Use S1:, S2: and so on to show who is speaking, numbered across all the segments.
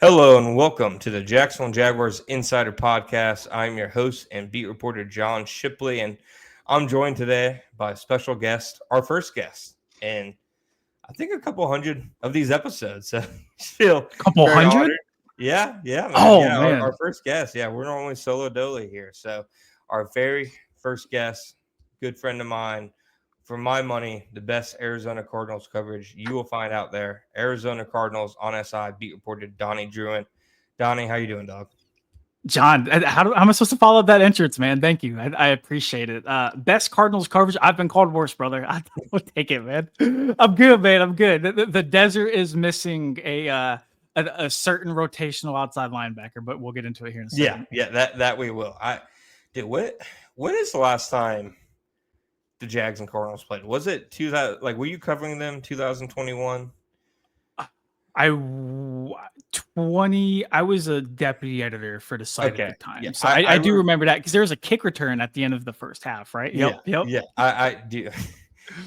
S1: Hello and welcome to the Jacksonville Jaguars Insider Podcast. I'm your host and beat reporter John Shipley, and I'm joined today by a special guest, our first guest, and I think a couple hundred of these episodes. So I feel
S2: Couple
S1: very
S2: hundred?
S1: honored. Yeah, man.
S2: Oh
S1: Yeah,
S2: man.
S1: our first guest. Yeah, we're normally solo dolo here. So our very first guest, good friend of mine, for my money, the best Arizona Cardinals coverage you will find out there. Arizona Cardinals on SI beat reporter Donnie Druin. Donnie, how you doing, dog?
S2: John, how am I supposed to follow up that entrance, man? Thank you. I appreciate it. Best Cardinals coverage. I've been called worse, brother. Will take it, man. I'm good, man. I'm good. The desert is missing a certain rotational outside linebacker, but we'll get into it here in a second.
S1: Yeah, that we will. I did when is the last time the Jags and Cardinals played? Was it 2000? Like, were you covering them 2021?
S2: I was a deputy editor for the site at
S1: Okay,
S2: the time.
S1: yeah,
S2: So I do remember that because there was a kick return at the end of the first half, right? Yep.
S1: yeah. I do.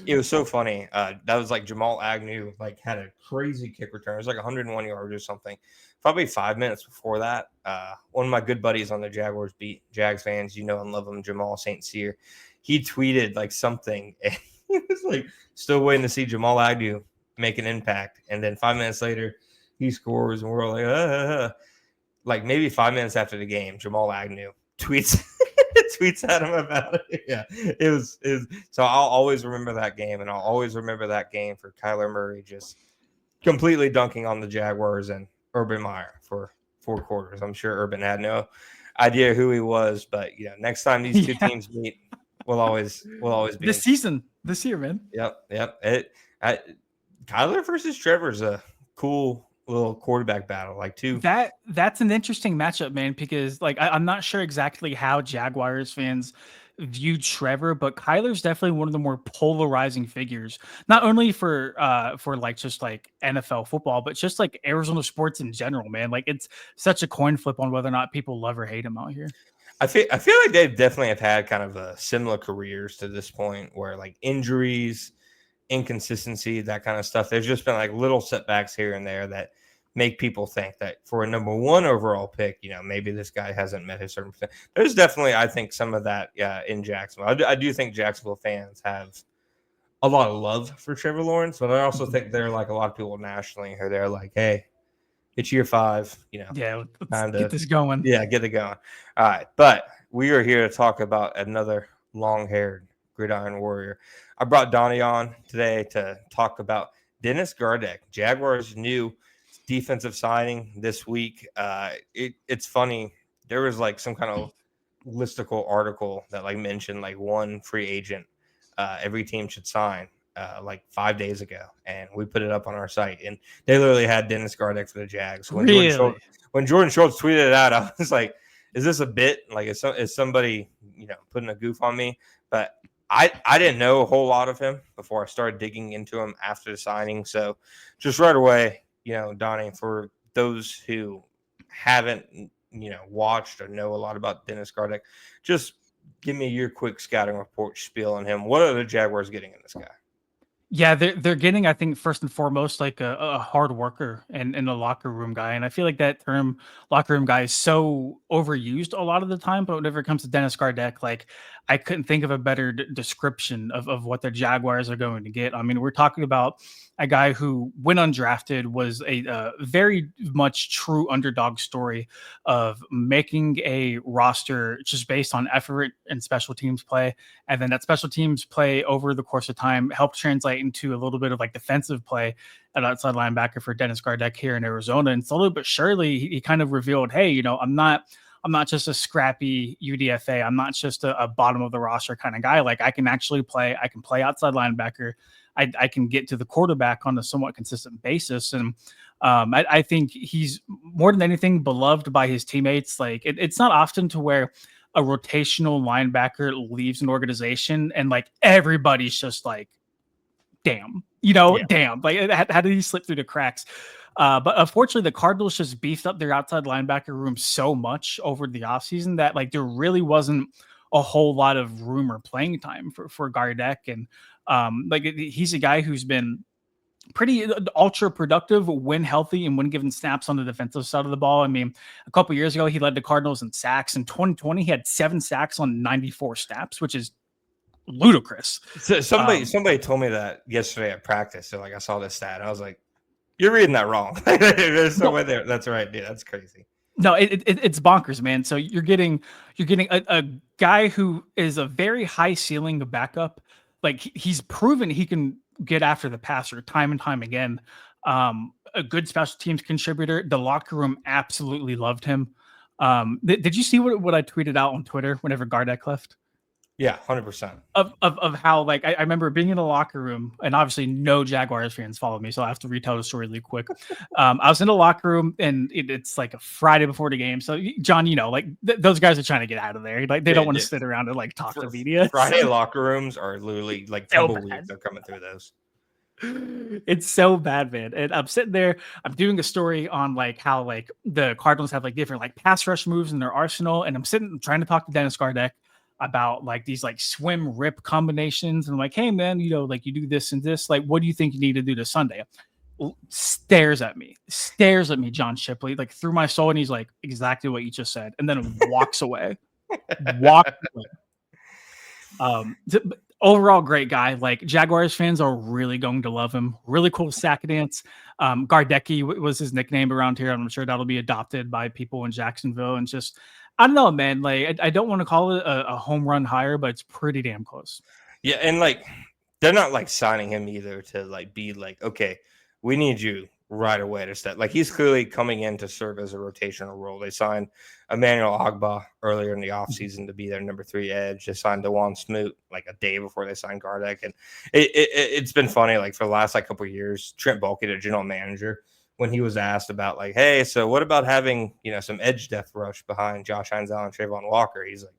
S1: It was so funny. That was like Jamal Agnew had a crazy kick return. It was like 101 yards or something. Probably 5 minutes before that, one of my good buddies on the Jaguars beat, Jags fans, you know and love him, Jamal St. Cyr, he tweeted like something. And he was like still waiting to see Jamal Agnew make an impact, and then 5 minutes later, he scores, and we're all like, like maybe 5 minutes after the game, Jamal Agnew tweets tweets at him about it. Yeah, it was. So I'll always remember that game, and I'll always remember that game for Kyler Murray just completely dunking on the Jaguars and Urban Meyer for 4 quarters. I'm sure Urban had no idea who he was, but next time these two teams meet, we'll always be
S2: this year, man.
S1: Yep. Kyler versus Trevor is a cool little quarterback battle.
S2: That's an interesting matchup, man, because I'm not sure exactly how Jaguars fans view Trevor, but Kyler's definitely one of the more polarizing figures, not only for just like NFL football, but just like Arizona sports in general, man. Like it's such a coin flip on whether or not people love or hate him out here.
S1: I feel like they definitely have had kind of a similar careers to this point, where like injuries, inconsistency, that kind of stuff. There's just been like little setbacks here and there that make people think that for a number one overall pick, maybe this guy hasn't met his certain percent. There's definitely, I think, some of that in Jacksonville. I do think Jacksonville fans have a lot of love for Trevor Lawrence, but I also think they're like a lot of people nationally who they're like, hey, it's year 5,
S2: Yeah,
S1: time
S2: let's get this going.
S1: Yeah, get it going. All right, but we are here to talk about another long-haired gridiron warrior. I brought Donnie on today to talk about Dennis Gardeck, Jaguars' new defensive signing this week. It's funny. There was like some kind of listicle article that like mentioned like one free agent every team should sign like 5 days ago, and we put it up on our site, and they literally had Dennis Gardeck for the Jags. When
S2: Really?
S1: Jordan Schultz tweeted it out, I was like, is this a bit? Like, is somebody putting a goof on me? But I didn't know a whole lot of him before I started digging into him after the signing. So just right away, Donnie, for those who haven't watched or know a lot about Dennis Gardeck, just give me your quick scouting report spiel on him. What are the Jaguars getting in this guy?
S2: Yeah, they're getting, I think, first and foremost, like a hard worker and a locker room guy. And I feel like that term locker room guy is so overused a lot of the time. But whenever it comes to Dennis Gardeck, like I couldn't think of a better description of what the Jaguars are going to get. I mean, we're talking about a guy who, when undrafted, was a very much true underdog story of making a roster just based on effort and special teams play. And then that special teams play over the course of time helped translate into a little bit of like defensive play at outside linebacker for Dennis Gardeck here in Arizona. And slowly but surely, he kind of revealed, hey, I'm not just a scrappy UDFA. I'm not just a bottom of the roster kind of guy. Like I can actually play. I can play outside linebacker. I can get to the quarterback on a somewhat consistent basis. And I think he's more than anything beloved by his teammates. Like it's not often to where a rotational linebacker leaves an organization and like everybody's just like, damn, damn, like how did he slip through the cracks? But unfortunately, the Cardinals just beefed up their outside linebacker room so much over the offseason that like there really wasn't a whole lot of room or playing time for Gardeck. And he's a guy who's been pretty ultra productive when healthy and when given snaps on the defensive side of the ball. I mean, a couple years ago, he led the Cardinals in sacks. In 2020, he had 7 sacks on 94 snaps, which is ludicrous.
S1: So somebody told me that yesterday at practice. So like I saw this stat, I was like, "You're reading that wrong." There's no way there. That's right, dude. That's crazy.
S2: No, it's bonkers, man. So you're getting a guy who is a very high ceiling backup. Like he's proven he can get after the passer time and time again. A good special teams contributor. The locker room absolutely loved him. Did you see what I tweeted out on Twitter whenever Gardeck left?
S1: Yeah, 100%.
S2: Of how, like, I remember being in the locker room, and obviously no Jaguars fans followed me, so I have to retell the story really quick. I was in the locker room, and it's like a Friday before the game. So, John, like those guys are trying to get out of there. Like they don't want to sit around and like talk to media.
S1: Friday locker rooms are literally like tumbleweeds. They're coming through those.
S2: It's so bad, man. And I'm sitting there, I'm doing a story on like how like the Cardinals have like different like pass rush moves in their arsenal, and I'm trying to talk to Dennis Gardeck about like these like swim rip combinations. And I'm like, hey man, like you do this and this, like, what do you think you need to do this Sunday? Stares at me, John Shipley, like through my soul. And he's like, exactly what you just said. And then walks away. Overall, great guy. Like Jaguars fans are really going to love him. Really cool sack dance. Gardecky was his nickname around here. I'm sure that'll be adopted by people in Jacksonville. And just, I don't know, man. Like I don't want to call it a home run hire, but it's pretty damn close.
S1: Yeah, and like they're not like signing him either to like be like, okay, we need you right away to step. Like he's clearly coming in to serve as a rotational role. They signed Emmanuel Ogbah earlier in the offseason to be their number 3 edge. They signed DeJuan Smoot like a day before they signed Gardeck. And it's been funny, like for the last like couple of years, Trent Baalke, the general manager, when he was asked about like, hey, so what about having, some edge depth rush behind Josh Heinzel and Trayvon Walker? He's like,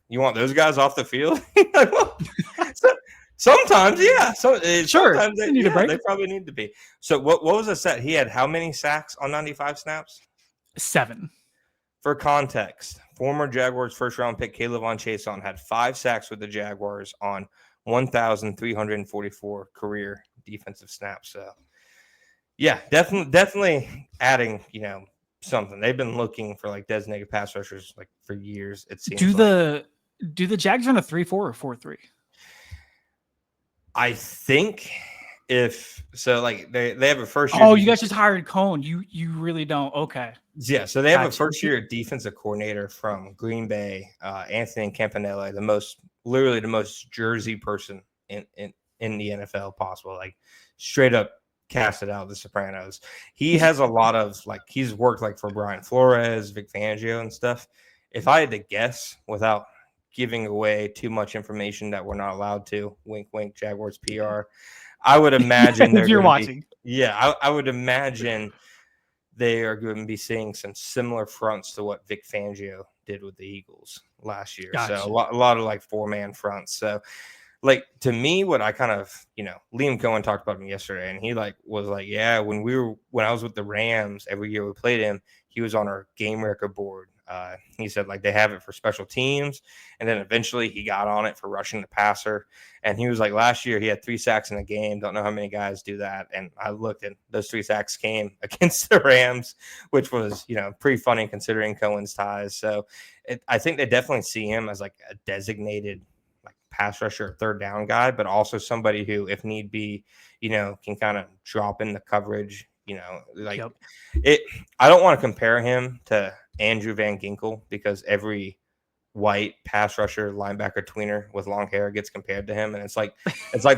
S1: you want those guys off the field? Like, well, sometimes, yeah. So
S2: sure,
S1: sometimes they probably need to be. So what was the set? He had how many sacks on 95 snaps?
S2: 7.
S1: For context, former Jaguars first-round pick Caleb Von Chason had 5 sacks with the Jaguars on 1,344 career defensive snaps. So, yeah, definitely adding, something. They've been looking for like designated pass rushers like for years. It seems.
S2: Do the Jags run a 3-4 or 4-3?
S1: I think if so, like they have a first year.
S2: Oh, you guys just hired Cohn. You really don't. Okay.
S1: Yeah, so they have a first year defensive coordinator from Green Bay, Anthony Campanella, literally the most Jersey person in the NFL possible. Like straight up casted out The Sopranos. He has a lot of like he's worked like for Brian Flores, Vic Fangio, and stuff. If I had to guess without giving away too much information that we're not allowed to, wink wink Jaguars PR, I would imagine
S2: if you're watching.
S1: I would imagine they are going to be seeing some similar fronts to what Vic Fangio did with the Eagles last year. Gotcha. So a lot of like 4-man fronts. So like to me, what I kind of, Liam Cohen talked about him yesterday, and he was like, yeah, when I was with the Rams, every year we played him, he was on our game record board. He said like they have it for special teams, and then eventually he got on it for rushing the passer. And he was like, last year he had 3 sacks in a game. Don't know how many guys do that. And I looked, and those 3 sacks came against the Rams, which was pretty funny considering Cohen's ties. So I think they definitely see him as like a designated like pass rusher, third down guy, but also somebody who, if need be, can kind of drop in the coverage. I don't want to compare him to Andrew Van Ginkel because every white pass rusher, linebacker, tweener with long hair gets compared to him, and it's like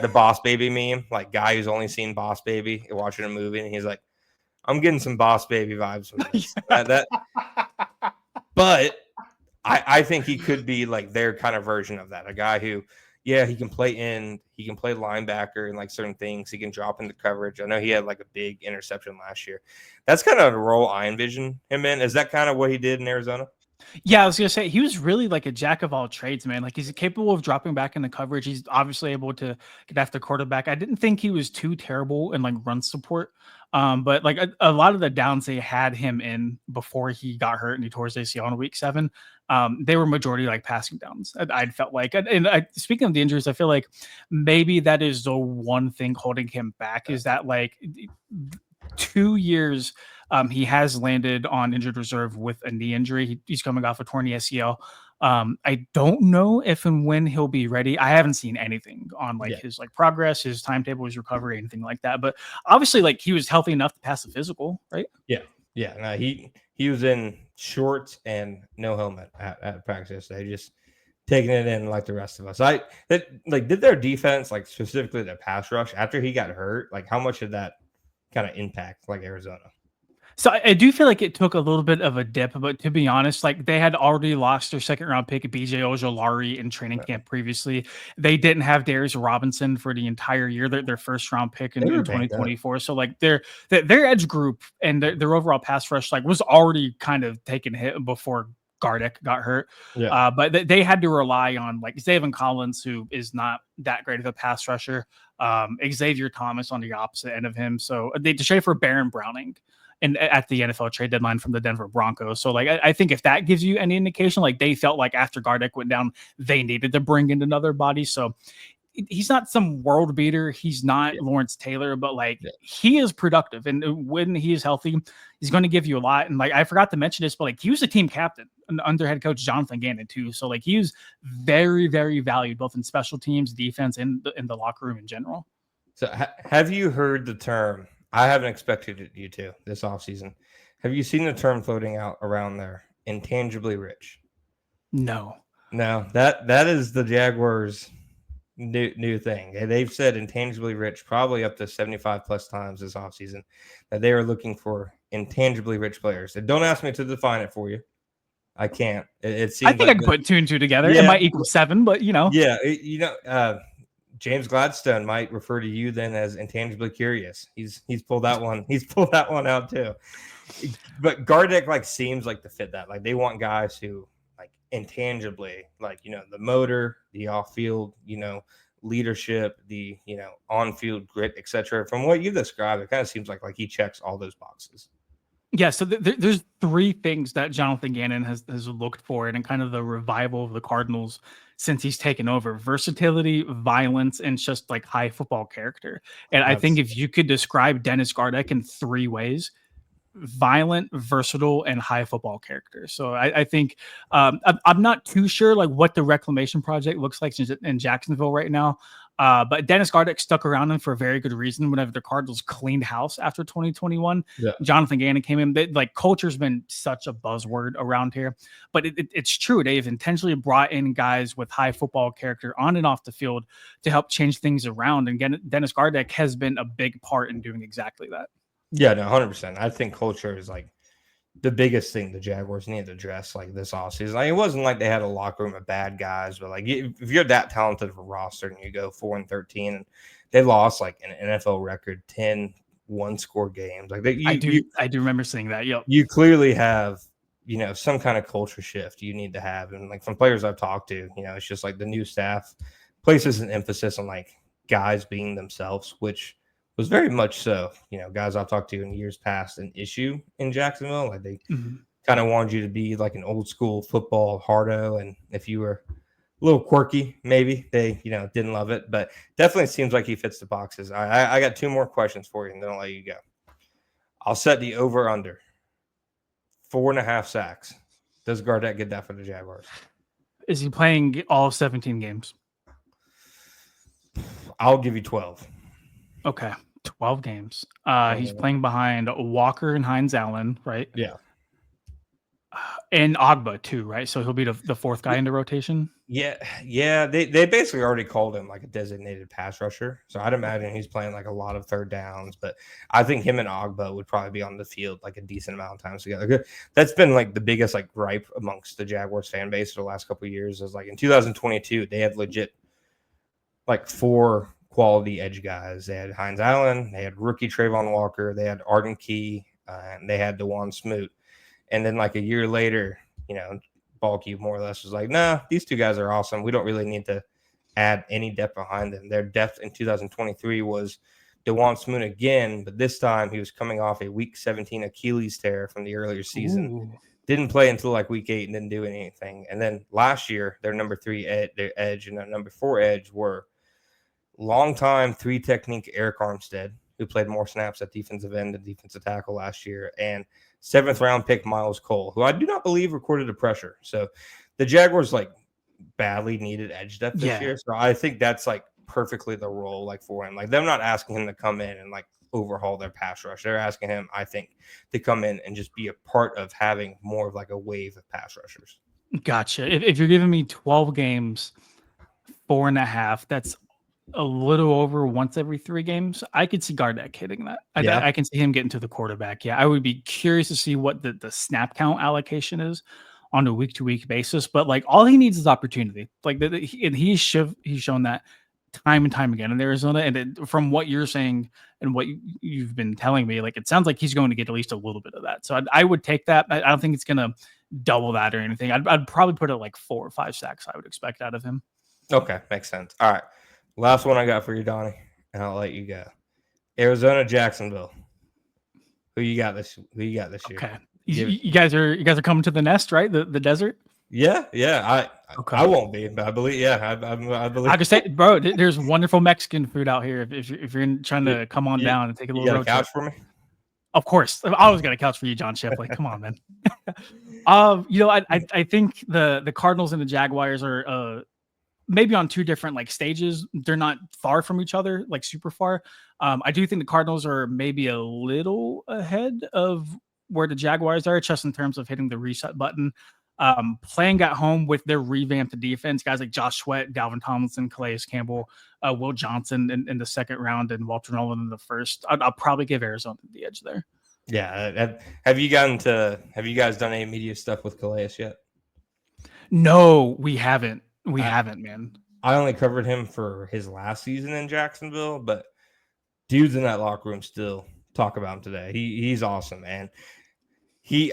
S1: the Boss Baby meme, like guy who's only seen Boss Baby watching a movie, and he's like, I'm getting some Boss Baby vibes from this. But I think he could be like their kind of version of that, a guy who, yeah, he can play linebacker and like certain things. He can drop into coverage. I know he had like a big interception last year. That's kind of the role I envision him in. Is that kind of what he did in Arizona?
S2: Yeah, I was gonna say he was really like a jack of all trades, man. Like he's capable of dropping back into coverage. He's obviously able to get after quarterback. I didn't think he was too terrible in like run support. But like a lot of the downs they had him in before he got hurt and he tore his ACL in week 7, they were majority like passing downs. I felt like, speaking of the injuries, I feel like maybe that is the one thing holding him back is that like 2 years he has landed on injured reserve with a knee injury. He's coming off a torn ACL. I don't know if and when he'll be ready. I haven't seen anything on like
S1: Yeah,
S2: his like progress, his timetable, his recovery, anything like that. But obviously, like he was healthy enough to pass the physical, right?
S1: yeah, yeah. No, he was in shorts and no helmet at practice. They just taking it in like the rest of us. Did their defense, like specifically the pass rush, after he got hurt, like how much did that kind of impact like Arizona?
S2: So I do feel like it took a little bit of a dip, but to be honest, like they had already lost their second round pick, BJ Ojolari, in training camp previously. They didn't have Darius Robinson for the entire year, their first round pick
S1: They
S2: in
S1: were banged up.
S2: 2024. So like their edge group and their overall pass rush like was already kind of taking hit before Gardeck got hurt.
S1: Yeah,
S2: But they had to rely on like Zaven Collins, who is not that great of a pass rusher. Xavier Thomas on the opposite end of him. So they trade for Baron Browning and at the NFL trade deadline from the Denver Broncos. So like I think if that gives you any indication, like they felt like after Gardeck went down, they needed to bring in another body. So he's not some world beater. He's not
S1: yeah,
S2: Lawrence Taylor, but like
S1: yeah.
S2: he is productive. And when he is healthy, he's going to give you a lot. And like I forgot to mention this, but like he was the team captain under head coach Jonathan Gannon too. So like he was very, very valued both in special teams, defense, and in the locker room in general.
S1: So have you heard the term? I haven't expected you to this offseason. Have you seen the term floating out around there? Intangibly rich.
S2: No.
S1: No, that is the Jaguars' new thing. They've said intangibly rich probably up to 75 plus times this offseason that they are looking for intangibly rich players. And don't ask me to define it for you. I can't. It
S2: I
S1: seems
S2: think I
S1: like
S2: can put two and two together. It
S1: yeah,
S2: might equal 7, but you know.
S1: yeah. James Gladstone might refer to you then as intangibly curious. He's pulled that one. He's pulled that one out too. But Gardeck like seems like to fit that. Like they want guys who like intangibly, like the motor, the off field, leadership, the on field grit, etc. From what you described, it kind of seems like he checks all those boxes.
S2: Yeah, so there's 3 things that Jonathan Gannon has looked for in kind of the revival of the Cardinals since he's taken over: versatility, violence, and just like high football character. And I think
S1: That's
S2: if you could describe Dennis Gardeck in 3 ways: violent, versatile, and high football character. So I think I'm not too sure like what the reclamation project looks like in Jacksonville right now. But Dennis Gardeck stuck around him for a very good reason. Whenever the Cardinals cleaned house after 2021,
S1: yeah,
S2: Jonathan Gannon came in. Like culture's been such a buzzword around here, but it's true. They've intentionally brought in guys with high football character on and off the field to help change things around. And again, Dennis Gardeck has been a big part in doing exactly that.
S1: yeah, no, 100%. I think culture is like the biggest thing the Jaguars need to address like this offseason. Like it wasn't like they had a locker room of bad guys, but like if you're that talented of a roster and you go 4-13 and they lost like an NFL record 10 one-score games, like
S2: I do remember seeing that. Yep.
S1: you clearly have some kind of culture shift you need to have, and like from players I've talked to, it's just like the new staff places an emphasis on like guys being themselves, which was very much so. Guys I've talked to in years past an issue in Jacksonville. Like they
S2: Mhm.
S1: kind of wanted you to be like an old school football hardo, and if you were a little quirky, maybe they didn't love it. But definitely seems like he fits the boxes. I got 2 more questions for you, and then I'll let you go. I'll set the over under 4.5 sacks. Does Gardeck get that for the Jaguars?
S2: Is he playing all 17 games?
S1: I'll give you 12.
S2: Okay. 12 games. He's
S1: Yeah.
S2: playing behind Walker and Hines Allen, right?
S1: Yeah.
S2: And Ogba too, right? So he'll be the 4th guy in the rotation.
S1: Yeah. They basically already called him like a designated pass rusher. So I'd imagine he's playing like a lot of third downs. But I think him and Ogba would probably be on the field like a decent amount of times together. That's been like the biggest like gripe amongst the Jaguars fan base for the last couple of years. Is like in 2022, they had legit like 4 quality edge guys. They had Hines Allen, they had rookie Trayvon Walker, they had Arden Key, and they had DeJuan Smoot. And then like a year later, Balky more or less was like, nah, these two guys are awesome. We don't really need to add any depth behind them. Their depth in 2023 was DeJuan Smoot again, but this time he was coming off a week 17 Achilles tear from the earlier season.
S2: Ooh.
S1: Didn't play until like week 8 and didn't do anything. And then last year, their number 3 their edge and their number 4 edge were longtime 3 technique Eric Armstead, who played more snaps at defensive end and defensive tackle last year, and 7th round pick Miles Cole, who I do not believe recorded a pressure. So the Jaguars like badly needed edge depth this year. So I think that's like perfectly the role like for him. Like they're not asking him to come in and like overhaul their pass rush. They're asking him, I think, to come in and just be a part of having more of like a wave of pass rushers.
S2: Gotcha. If you're giving me 12 games, 4.5, that's a little over once every 3 games. I could see Gardeck hitting that. I can see him getting to the quarterback. Yeah, I would be curious to see what the snap count allocation is on a week-to-week basis. But like all he needs is opportunity. Like he's shown that time and time again in Arizona. And from what you're saying and what you've been telling me, like it sounds like he's going to get at least a little bit of that. So I would take that. I don't think it's going to double that or anything. I'd probably put it like 4 or 5 sacks I would expect out of him.
S1: Okay, makes sense. All right. Last one I got for you, Donnie, and I'll let you go. Arizona, Jacksonville. Who you got this year?
S2: Okay. You guys are coming to the nest, right? The desert?
S1: Yeah. I won't be, but I believe. Yeah, I believe.
S2: I just say, bro, there's wonderful Mexican food out here. If you're trying to come on down and take a little road
S1: couch
S2: trip.
S1: for me.
S2: Of course, I always got a couch for you, John Shipley. Come on, man. I think the Cardinals and the Jaguars are maybe on 2 different like stages. They're not far from each other, like super far. I do think the Cardinals are maybe a little ahead of where the Jaguars are, just in terms of hitting the reset button. Playing at home with their revamped defense, guys like Josh Sweat, Dalvin Tomlinson, Calais Campbell, Will Johnson in the 2nd round, and Walter Nolan in the 1st. I'll probably give Arizona the edge there.
S1: Yeah. Have you guys done any media stuff with Calais yet?
S2: No, we haven't. We haven't, man.
S1: I only covered him for his last season in Jacksonville, but dudes in that locker room still talk about him today. He's awesome, man.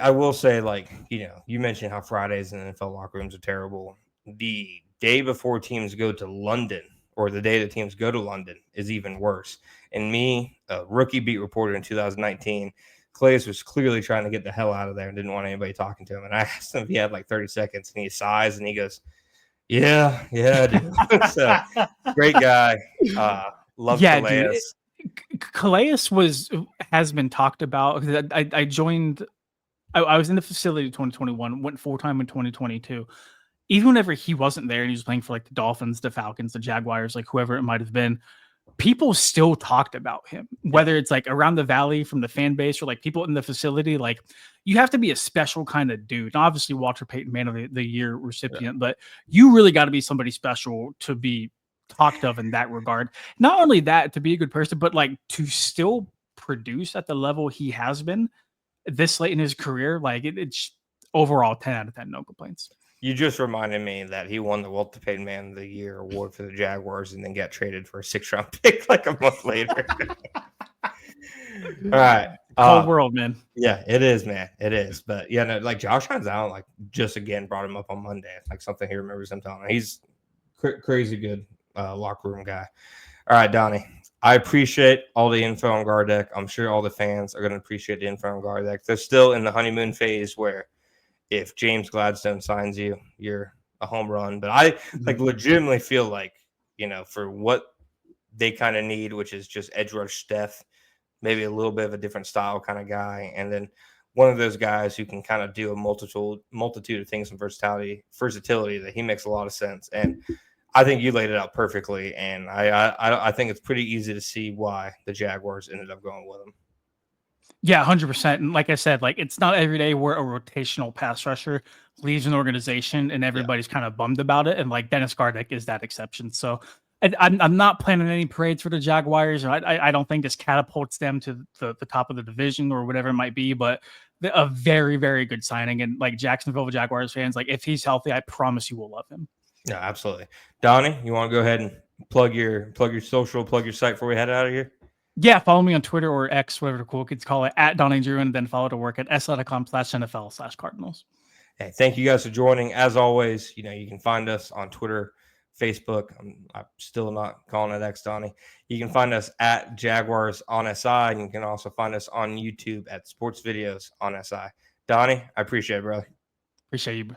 S1: I will say, like, you mentioned how Fridays in NFL locker rooms are terrible. The day before teams go to London, or the day the teams go to London, is even worse. And me, a rookie beat reporter in 2019, Calais was clearly trying to get the hell out of there and didn't want anybody talking to him. And I asked him if he had like 30 seconds, and he sighs and he goes, Yeah, I do. So, great guy. Love Calais.
S2: Dude, Calais has been talked about. I joined. I was in the facility in 2021, went full-time in 2022. Even whenever he wasn't there and he was playing for like the Dolphins, the Falcons, the Jaguars, like whoever it might have been, people still talked about him, whether it's like around the valley from the fan base or like people in the facility. Like you have to be a special kind of dude. And obviously Walter Payton Man of the Year recipient, but you really got to be somebody special to be talked of in that regard. Not only that, to be a good person, but like to still produce at the level he has been this late in his career. Like it's overall 10 out of 10, no complaints.
S1: You just reminded me that he won the Walter Payton Man of the Year award for the Jaguars and then got traded for a 6th-round pick like a month later. All right.
S2: Cold world, man.
S1: Yeah, it is, man. It is. But yeah, no, like Josh Hines Allen, like just again brought him up on Monday. Like something he remembers him telling. He's crazy good locker room guy. All right, Donnie. I appreciate all the info on Gardeck. I'm sure all the fans are going to appreciate the info on Gardeck. They're still in the honeymoon phase where if James Gladstone signs you, you're a home run. But I like legitimately feel like, for what they kind of need, which is just edge rush depth, maybe a little bit of a different style kind of guy. And then one of those guys who can kind of do a multitude of things and versatility, that he makes a lot of sense. And I think you laid it out perfectly, and I think it's pretty easy to see why the Jaguars ended up going with him.
S2: Yeah, 100%. And like I said, like it's not every day where a rotational pass rusher leaves an organization and everybody's kind of bummed about it. And like Dennis Gardeck is that exception. So I'm not planning any parades for the Jaguars. I don't think this catapults them to the top of the division or whatever it might be, but a very, very good signing. And like Jacksonville Jaguars fans, like if he's healthy, I promise you will love him.
S1: Yeah, absolutely. Donnie, you want to go ahead and plug your social, plug your site before we head out of here?
S2: Yeah, follow me on Twitter or X, whatever the cool kids call it, at Donnie Druin, and then follow to work at si.com/NFL/Cardinals.
S1: Hey, thank you guys for joining. As always, you can find us on Twitter, Facebook. I'm still not calling it X Donnie. You can find us at Jaguars on SI, and you can also find us on YouTube at Sports Videos on SI. Donnie, I appreciate it, brother.
S2: Appreciate you.